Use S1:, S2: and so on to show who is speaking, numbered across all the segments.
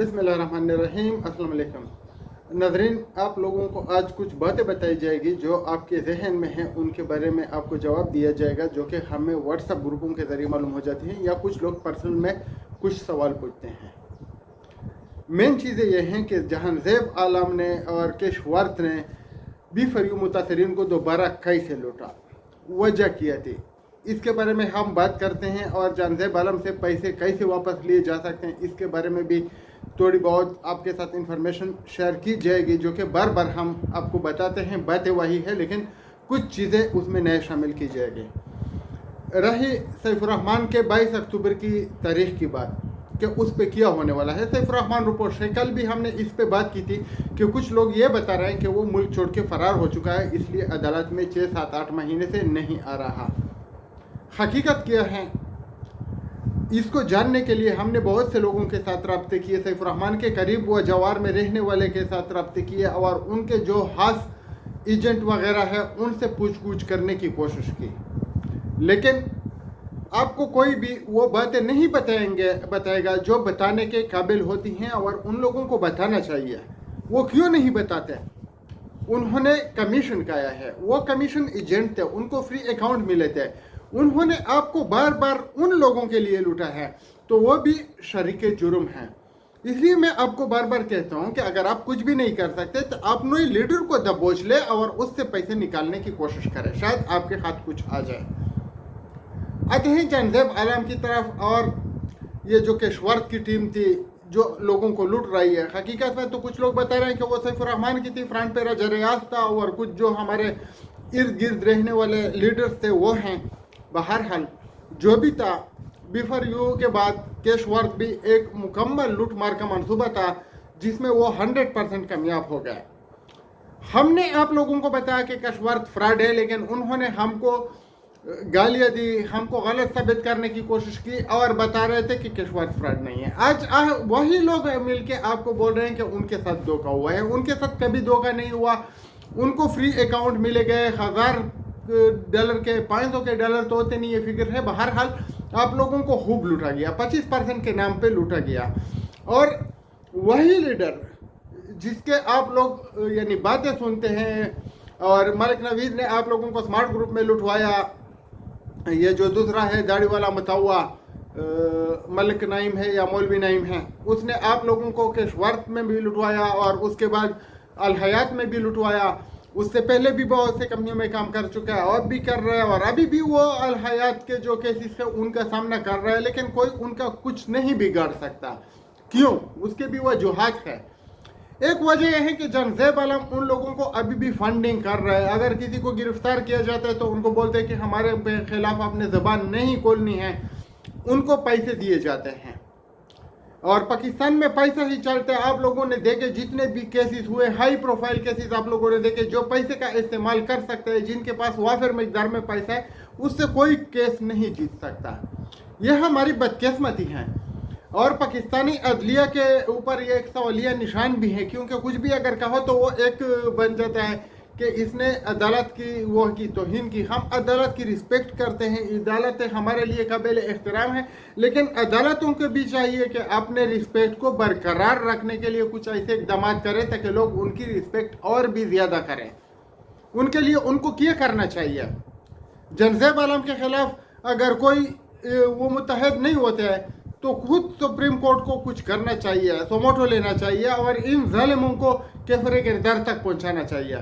S1: बिस्मिल्लाहिर्रहमानिर्रहीम। अस्सलाम वालेकुम नाज़रीन, आप लोगों को आज कुछ बातें बताई जाएगी जो आपके जहन में हैं, उनके बारे में आपको जवाब दिया जाएगा जो कि हमें व्हाट्सएप ग्रुपों के ज़रिए मालूम हो जाती है या कुछ लोग पर्सनल में कुछ सवाल पूछते हैं। मेन चीज़ें यह हैं कि जहांज़ेब आलम ने और केशवर्त ने B4U मुतासरीन को दोबारा कैसे लूटा, वजह क्या थी, इसके बारे में हम बात करते हैं। और जहांज़ेब आलम से पैसे कैसे वापस लिए जा सकते हैं, इसके बारे में भी थोड़ी बहुत आपके साथ इंफॉर्मेशन शेयर की जाएगी जो कि बार बार हम आपको बताते हैं। बातें वही है लेकिन कुछ चीज़ें उसमें नए शामिल की जाएगी। रही सैफुर्रहमान के 22 अक्टूबर की तारीख की बात कि उस पे क्या होने वाला है। सैफुर्रहमान रिपोर्ट से कल भी हमने इस पे बात की थी कि कुछ लोग ये बता रहे हैं कि वो मुल्क छोड़ के फरार हो चुका है, इसलिए अदालत में 6-7-8 महीने से नहीं आ रहा। हकीकत क्या है, इसको जानने के लिए हमने बहुत से लोगों के साथ रब्ते किए। सैफुर्रहमान के करीब व जवार में रहने वाले के साथ रब्ते किए और उनके जो खास एजेंट वगैरह है उनसे पूछ करने की कोशिश की, लेकिन आपको कोई भी वो बातें नहीं बताएगा जो बताने के काबिल होती हैं और उन लोगों को बताना चाहिए। वो क्यों नहीं बताते? उन्होंने कमीशन खाया है, वो कमीशन एजेंट थे, उनको फ्री अकाउंट मिले थे, उन्होंने आपको बार बार उन लोगों के लिए लूटा है, तो वो भी शरीके जुर्म हैं। इसलिए मैं आपको बार बार कहता हूं कि अगर आप कुछ भी नहीं कर सकते तो आप नए लीडर को दबोच ले और उससे पैसे निकालने की कोशिश करें, शायद आपके हाथ कुछ आ जाए। आते हैं जहांज़ेब आलम की तरफ। और ये जो केशवर्त की टीम थी जो लोगों को लूट रही है, हकीकत में तो कुछ लोग बता रहे हैं कि वो सैफुर्रहमान की थी, फ्रंट पे रजरियाज था और कुछ जो हमारे इर्द गिर्द रहने वाले लीडर्स थे वो हैं। बहरहाल जो भी था, B4U के बाद केशवर्त भी एक मुकम्मल लूट मार का मंसूबा था जिसमें वो 100% कामयाब हो गया। हमने आप लोगों को बताया कि केशवर्त फ्रॉड है, लेकिन उन्होंने हमको गालियां दी, हमको गलत साबित करने की कोशिश की और बता रहे थे कि केशवर्त फ्रॉड नहीं है। आज वही लोग मिलके आपको बोल रहे हैं कि उनके साथ धोखा हुआ है। उनके साथ कभी धोखा नहीं हुआ, उनको फ्री अकाउंट मिले गए, $1000 के, $500 तो होते नहीं, ये फिक्र है। बहरहाल आप लोगों को खूब लूटा गया, 25% के नाम पे लूटा गया। और वही लीडर जिसके आप लोग यानी बातें सुनते हैं, और मलिक नवीद ने आप लोगों को स्मार्ट ग्रुप में लुटवाया, ये जो दूसरा है दाढ़ी वाला मतवा मलिक नईम है या मौलवी नईम है, उसने आप लोगों को केशवर्त में भी लुटवाया और उसके बाद अल हयात में भी लुटवाया। उससे पहले भी बहुत से कंपनियों में काम कर चुका है और भी कर रहा है, और अभी भी वो अल हयात के जो केसेस है उनका सामना कर रहा है, लेकिन कोई उनका कुछ नहीं बिगाड़ सकता। क्यों? उसके भी वजूहात है। एक वजह यह है कि जहांज़ेब आलम उन लोगों को अभी भी फंडिंग कर रहा है। अगर किसी को गिरफ्तार किया जाता है तो उनको बोलते हैं कि हमारे खिलाफ आपने ज़बान नहीं खोलनी है, उनको पैसे दिए जाते हैं। और पाकिस्तान में पैसा ही चलता है। आप लोगों ने देखे जितने भी केसेस हुए, हाई प्रोफाइल केसेस आप लोगों ने देखे, जो पैसे का इस्तेमाल कर सकते हैं, जिनके पास वाफिर मकदार में पैसा है, उससे कोई केस नहीं जीत सकता। यह हमारी बदकिस्मती है। और पाकिस्तानी अदलिया के ऊपर ये एक सवालिया निशान भी है, क्योंकि कुछ भी अगर कहो तो वो एक बन जाता है कि इसने अदालत की वो की तौहीन की। हम अदालत की रिस्पेक्ट करते हैं, अदालत हमारे लिए काबिल एहतराम है, लेकिन अदालतों को भी चाहिए कि अपने रिस्पेक्ट को बरकरार रखने के लिए कुछ ऐसे इकदाम करें ताकि लोग उनकी रिस्पेक्ट और भी ज़्यादा करें। उनके लिए उनको क्या करना चाहिए? जहांज़ेब आलम के खिलाफ अगर कोई वो मुतहद नहीं होते हैं तो खुद सुप्रीम कोर्ट को कुछ करना चाहिए, सोमोटो लेना चाहिए और इन जालिमों को कैफरे के दर तक पहुंचाना चाहिए।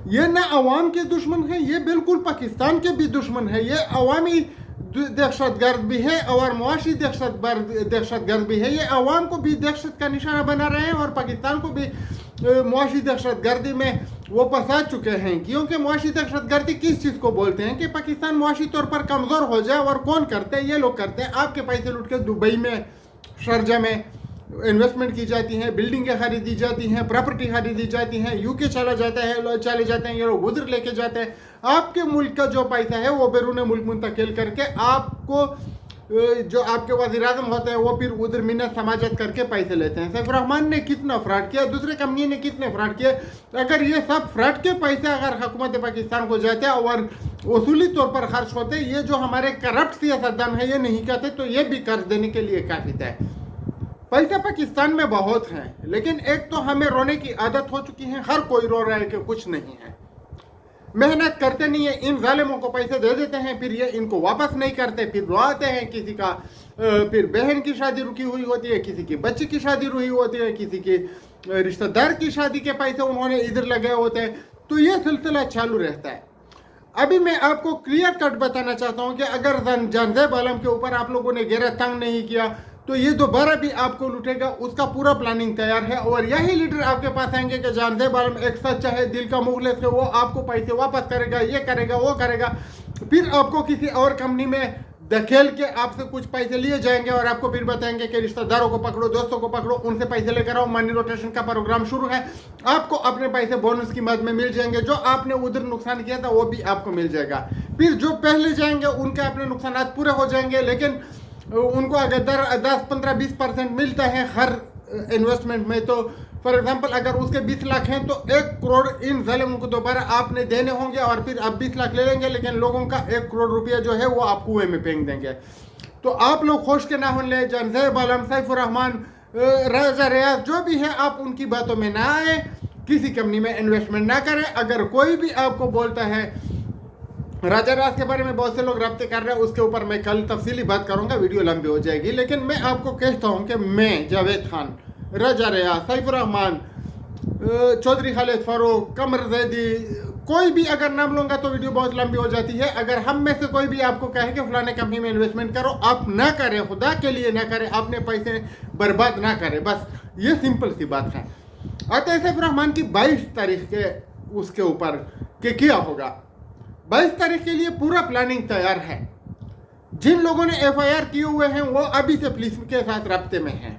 S1: ये ना अवाम के दुश्मन है, ये बिल्कुल पाकिस्तान के भी दुश्मन है। ये अवामी दहशतगर्द भी है और मुआशी दहशतगर्द भी है। ये अवाम को भी दहशत का निशाना बना रहे हैं और पाकिस्तान को भी मुआशी दहशतगर्दी में वो फंसा चुके हैं। क्योंकि मुआशी दहशतगर्दी किस चीज़ को बोलते हैं कि पाकिस्तान मुआशी तौर पर कमज़ोर हो जाए, और कौन करते हैं? ये लोग करते हैं। आपके पैसे लूट के दुबई में, शारजा में इन्वेस्टमेंट की जाती हैं, बिल्डिंगें खरीदी जाती हैं, प्रॉपर्टी खरीदी जाती हैं, यूके चले जाते हैं, ये लोग उधर लेके जाते हैं। आपके मुल्क का जो पैसा है वो बैरून मुल्क मुंतकिल करके आपको जो आपके वज़ीर-ए-आज़म होते हैं वो फिर उधर मिन्नत समाजत करके पैसे लेते हैं। सैफुर्रहमान ने कितना फ्रॉड किया, दूसरे कंपनी ने कितने फ्रॉड किए। अगर ये सब फ्रॉड के पैसे अगर हुकूमत पाकिस्तान को जाते और वसूली तौर पर खर्च होते, ये जो हमारे करप्ट सियासतदान है ये नहीं कहते, तो ये भी कर्ज देने के लिए काफी है। पैसे पाकिस्तान में बहुत हैं, लेकिन एक तो हमें रोने की आदत हो चुकी है, हर कोई रो रहा है कि कुछ नहीं है, मेहनत करते नहीं है, इन जालिमों को पैसे दे देते हैं, फिर ये इनको वापस नहीं करते, फिर रोआते हैं। किसी का फिर बहन की शादी रुकी हुई होती है, किसी की बच्ची की शादी रुकी होती है, किसी की रिश्तेदार की शादी के पैसे उन्होंने इधर लगाए होते हैं, तो ये सिलसिला चालू रहता है। अभी मैं आपको क्लियर कट बताना चाहता हूँ कि अगर जानजेब आलम के ऊपर आप लोगों ने घेरा तंग नहीं किया तो ये दोबारा भी आपको लुटेगा, उसका पूरा प्लानिंग तैयार है। और यही लीडर आपके पास आएंगे कि जानजेब आलम एक सच्चा है, दिल का मुखलिस है, वो आपको पैसे वापस करेगा, ये करेगा, वो करेगा, फिर आपको किसी और कंपनी में धकेल के आपसे कुछ पैसे लिए जाएंगे और आपको फिर बताएंगे कि रिश्तेदारों को पकड़ो, दोस्तों को पकड़ो, उनसे पैसे लेकर आओ, मनी रोटेशन का प्रोग्राम शुरू है, आपको अपने पैसे बोनस की मद में मिल जाएंगे, जो आपने उधर नुकसान किया था वो भी आपको मिल जाएगा। फिर जो पहले जाएंगे उनके अपने नुकसान पूरे हो जाएंगे, लेकिन उनको अगर 10, 15, 20% मिलता है हर इन्वेस्टमेंट में, तो फॉर एग्जांपल अगर उसके 20 लाख हैं तो 1 करोड़ इन जालिमों को दोबारा आपने देने होंगे, और फिर आप 20 लाख ले लेंगे, लेकिन लोगों का 1 करोड़ रुपया जो है वो आप कुएं में फेंक देंगे। तो आप लोग होश के ना होने, जानजेब आलम, सैफुर रहमान, राजा रियाज, जो भी है, आप उनकी बातों में ना आए, किसी कंपनी में इन्वेस्टमेंट ना करें। अगर कोई भी आपको बोलता है, राजा रियाज के बारे में बहुत से लोग रब्ते कर रहे हैं, उसके ऊपर मैं कल तफसीली बात करूंगा, वीडियो लंबी हो जाएगी, लेकिन मैं आपको कहता हूं कि मैं जावेद खान, राजा रियाज, सैफुर रहमान, चौधरी खालिद फारूक, कमर जैदी, कोई भी अगर नाम लूंगा तो वीडियो बहुत लंबी हो जाती है। अगर हम में से कोई भी आपको कहे कि फलाने कंपनी में इन्वेस्टमेंट करो, आप ना करें, खुदा के लिए ना करें, अपने पैसे बर्बाद ना करें, बस ये सिंपल सी बात है। आते हैं सैफुर रहमान की 22 तारीख के उसके ऊपर कि क्या होगा। 22 तारीख के लिए पूरा प्लानिंग तैयार है। जिन लोगों ने FIR किए हुए हैं वो अभी से पुलिस के साथ रब्ते में हैं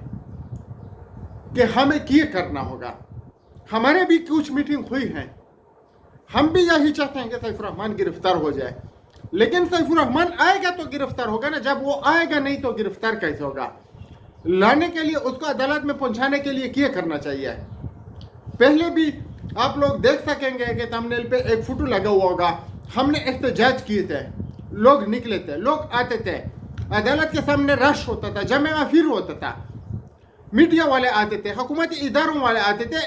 S1: कि हमें क्या करना होगा। हमारे भी कुछ मीटिंग हुई है, हम भी यही चाहते हैं कि सैफुर रहमान गिरफ्तार हो जाए, लेकिन सैफुर रहमान आएगा तो गिरफ्तार होगा ना, जब वो आएगा नहीं तो गिरफ्तार कैसे होगा। लाने के लिए, उसको अदालत में पहुंचाने के लिए क्या करना चाहिए। पहले भी आप लोग देख सकेंगे कि थंबनेल पे एक फोटो लगा हुआ होगा, हमने एहतजाज किए थे, लोग निकले थे, लोग आते थे, अदालत के सामने रश होता था, जमे फिर होता था, मीडिया वाले आते थे, हुकूमती इदारों वाले आते थे,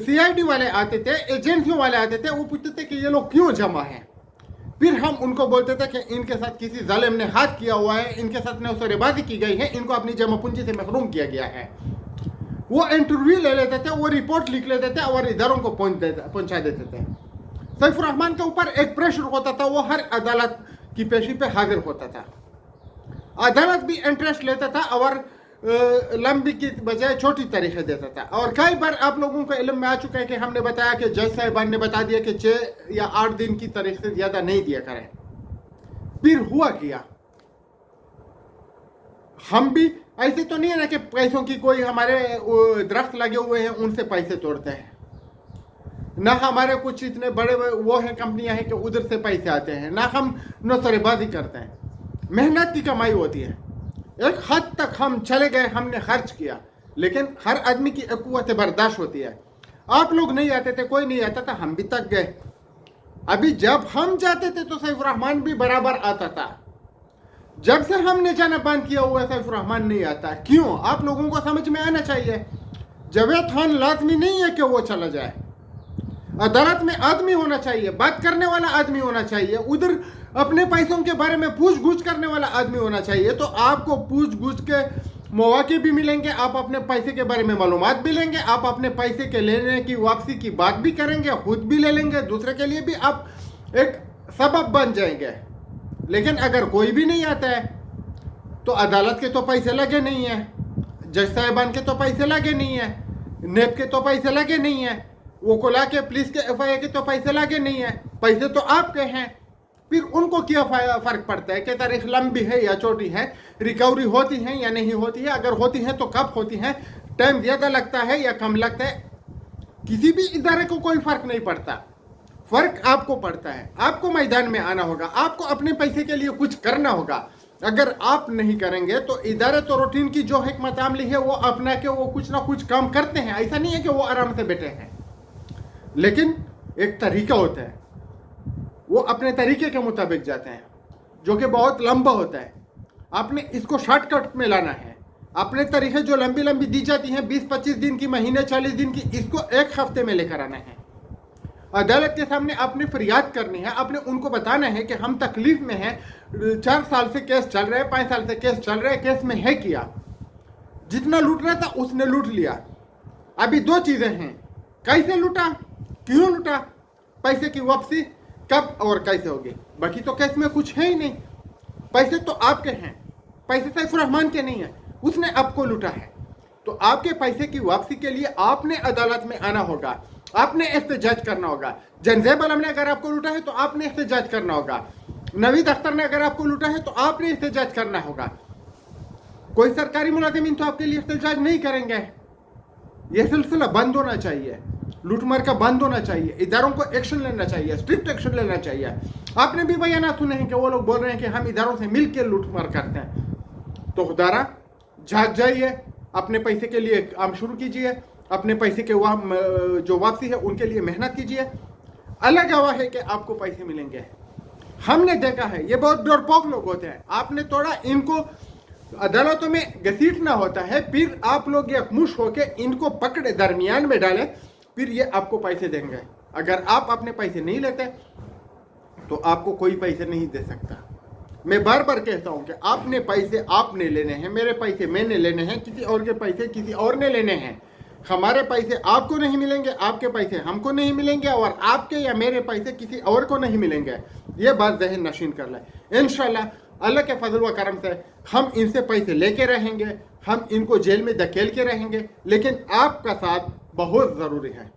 S1: CID वाले आते थे, एजेंसियों वाले आते थे, वो पूछते थे कि ये लोग क्यों जमा हैं। फिर हम उनको बोलते थे कि इनके साथ किसी जालिम ने हाथ किया हुआ है, इनके साथ नौसरेबाजी की गई है, इनको अपनी जमा पूंजी से महरूम किया गया है। वो इंटरव्यू ले लेते थे, वो रिपोर्ट लिख लेते थे और इदारों को पहुंचा देते थे। सैफुर रहमान के ऊपर एक प्रेशर होता था, वो हर अदालत की पेशी पे हाजिर होता था, अदालत भी इंटरेस्ट लेता था और लंबी की बजाय छोटी तारीखें देता था। और कई बार आप लोगों को इल्म में आ चुका है कि हमने बताया कि जज साहिबान ने बता दिया कि 6 या 8 दिन की तारीख से ज्यादा नहीं दिया करें। फिर हुआ किया, हम भी ऐसे तो नहीं है ना कि पैसों की कोई हमारे दरख्त लगे हुए हैं उनसे पैसे तोड़ते हैं, ना हमारे कुछ इतने बड़े वो हैं कंपनियां हैं कि उधर से पैसे आते हैं, ना हम नौसरेबाजी करते हैं। मेहनत की कमाई होती है, एक हद तक हम चले गए, हमने खर्च किया, लेकिन हर आदमी की एक कुव्वत बर्दाश्त होती है। आप लोग नहीं आते थे, कोई नहीं आता था, हम भी तक गए। अभी जब हम जाते थे तो सैफुर रहमान भी बराबर आता था, जब से हमने जाना बंद किया हुआ सैफुर रहमान नहीं आता। क्यों? आप लोगों को समझ में आना चाहिए, जावेद खान लाजमी नहीं है कि वो चला जाए, अदालत में आदमी होना चाहिए, बात करने वाला आदमी होना चाहिए, उधर अपने पैसों के बारे में पूछ गुछ करने वाला आदमी होना चाहिए। तो आपको पूछ गुछ के मौके भी मिलेंगे, आप अपने पैसे के बारे में मालूमात भी लेंगे, आप अपने पैसे के लेने की वापसी की बात भी करेंगे, खुद भी ले लेंगे, दूसरे के लिए भी आप एक सबब बन जाएंगे। लेकिन अगर कोई भी नहीं आता है तो अदालत के तो पैसे लगे नहीं है, जज साहिबान के तो पैसे लगे नहीं है, नेब के तो पैसे लगे नहीं है, वकोला के, पुलिस के, FIR के तो पैसे लगे नहीं है, पैसे तो आपके हैं। फिर उनको क्या फर्क पड़ता है कि तारीख लंबी है या छोटी है, रिकवरी होती है या नहीं होती है, अगर होती है तो कब होती है, टाइम ज़्यादा लगता है या कम लगता है, किसी भी इदारे को कोई फर्क नहीं पड़ता। फर्क आपको पड़ता है, आपको मैदान में आना होगा, आपको अपने पैसे के लिए कुछ करना होगा। अगर आप नहीं करेंगे तो इदारे तो रूटीन की जो हिकमत अमली है वो अपना के वो कुछ ना कुछ काम करते हैं, ऐसा नहीं है कि वो आराम से बैठे हैं, लेकिन एक तरीका होता है, वो अपने तरीके के मुताबिक जाते हैं, जो कि बहुत लंबा होता है। आपने इसको शॉर्टकट में लाना है, अपने तरीके जो लंबी लंबी दी जाती हैं 20-25 दिन की, महीने 40 दिन की, इसको एक हफ्ते में लेकर आना है। अदालत के सामने आपने फरियाद करनी है, आपने उनको बताना है कि हम तकलीफ में हैं, 4 साल से केस चल रहा है, 5 साल से केस चल रहा है, केस में है किया, जितना लूटना था उसने लूट लिया। अभी 2 चीजें हैं, कैसे लूटा, क्यों लूटा, पैसे की वापसी कब और कैसे होगी। बाकी तो केस में कुछ है ही नहीं, पैसे तो आपके हैं, पैसे सैफुर रहमान के नहीं है, उसने आपको लूटा है। तो आपके पैसे की वापसी के लिए आपने अदालत में आना होगा, आपने एहतजाज करना होगा। जंजेब आलम ने अगर आपको लूटा है तो आपने एहतजाज करना होगा। नवीद अख्तर ने अगर आपको लूटा है तो आपने एहतजाज करना होगा। कोई सरकारी मुलाजिमीन तो आपके लिए एहतजाज नहीं करेंगे। यह सिलसिला बंद होना चाहिए, लूटमार का बंद होना चाहिए, इदारों को एक्शन लेना चाहिए, स्ट्रिक्ट एक्शन लेना चाहिए। आपने भी बयान सुने हैं कि वो लोग बोल रहे हैं कि हम इदारों से मिल के लूटमार करते हैं। तो खुदारा जाग जाइए, अपने पैसे के लिए काम शुरू कीजिए, अपने पैसे के जो वापसी है उनके लिए मेहनत कीजिए। अलग गवाह है कि आपको पैसे मिलेंगे, हमने देखा है। ये बहुत डरपोक लोग होते हैं, आपने थोड़ा इनको अदालतों में घसीटना होता है, फिर आप लोग ये मुश होके इनको पकड़े दरमियान में डालें, फिर ये आपको पैसे देंगे। अगर आप अपने पैसे नहीं लेते तो आपको कोई पैसे नहीं दे सकता। मैं बार बार कहता हूं कि आपने पैसे आपने लेने हैं, मेरे पैसे मैंने लेने हैं, किसी और के पैसे किसी और ने लेने हैं। हमारे पैसे आपको नहीं मिलेंगे, आपके पैसे हमको नहीं मिलेंगे, और आपके या मेरे पैसे किसी और को नहीं मिलेंगे। ये बात ज़हन नशीन कर लें। इंशाल्लाह अल्लाह के फजल व करम से हम इनसे पैसे लेके रहेंगे, हम इनको जेल में धकेल के रहेंगे, लेकिन आपका साथ बहुत ज़रूरी है।